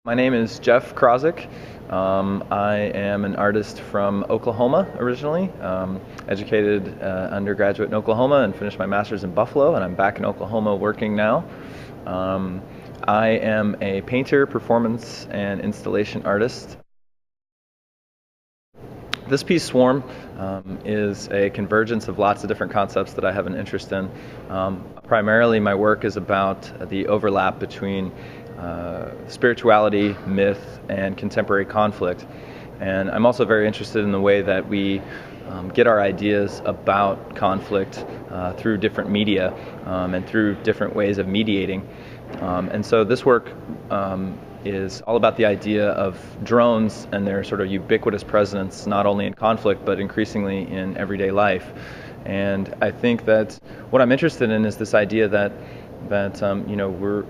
My name is Geoff Krawczyk. I am an artist from Oklahoma originally. Educated undergraduate in Oklahoma and finished my master's in Buffalo, and I'm back in Oklahoma working now. I am a painter, performance, and installation artist. This piece, Swarm, is a convergence of lots of different concepts that I have an interest in. Primarily, my work is about the overlap between spirituality, myth, and contemporary conflict. And I'm also very interested in the way that we get our ideas about conflict through different media and through different ways of mediating. And so this work is all about the idea of drones and their sort of ubiquitous presence, not only in conflict, but increasingly in everyday life. And I think that what I'm interested in is this idea that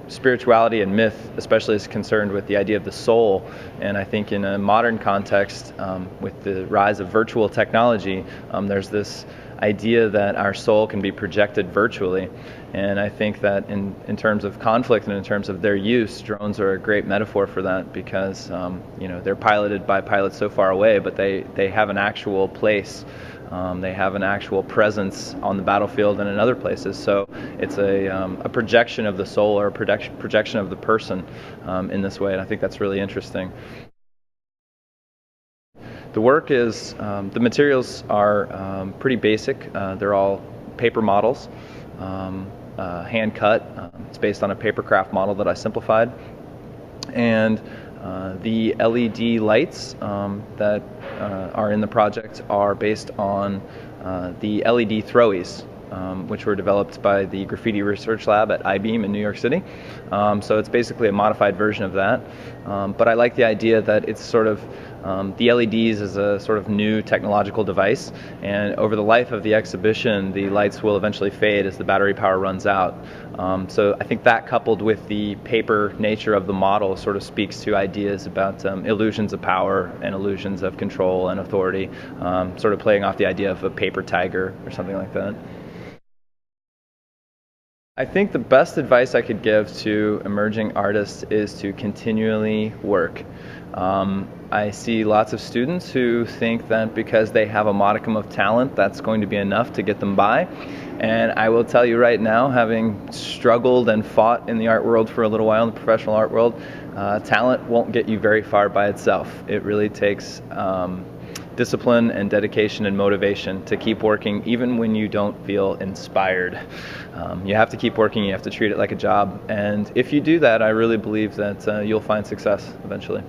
spirituality and myth especially is concerned with the idea of the soul. And I think in a modern context, with the rise of virtual technology, there's this idea that our soul can be projected virtually. And I think that in terms of conflict and in terms of their use, drones are a great metaphor for that, because they're piloted by pilots so far away, but they have an actual place. They have an actual presence on the battlefield and in other places. So it's a projection of the soul, or a projection of the person in this way, and I think that's really interesting. The work is, the materials are pretty basic. They're all paper models, hand cut. It's based on a paper craft model that I simplified. And the LED lights that are in the project are based on the LED throwies, which were developed by the Graffiti Research Lab at I-Beam in New York City. So it's basically a modified version of that. But I like the idea that it's sort of, the LEDs is a sort of new technological device, and over the life of the exhibition, the lights will eventually fade as the battery power runs out. So I think that, coupled with the paper nature of the model, sort of speaks to ideas about illusions of power and illusions of control and authority, sort of playing off the idea of a paper tiger or something like that. I think the best advice I could give to emerging artists is to continually work. I see lots of students who think that because they have a modicum of talent, that's going to be enough to get them by. And I will tell you right now, having struggled and fought in the art world for a little while, in the professional art world, talent won't get you very far by itself. It really takes discipline and dedication and motivation to keep working even when you don't feel inspired. You have to keep working, you have to treat it like a job, and if you do that, I really believe that you'll find success eventually.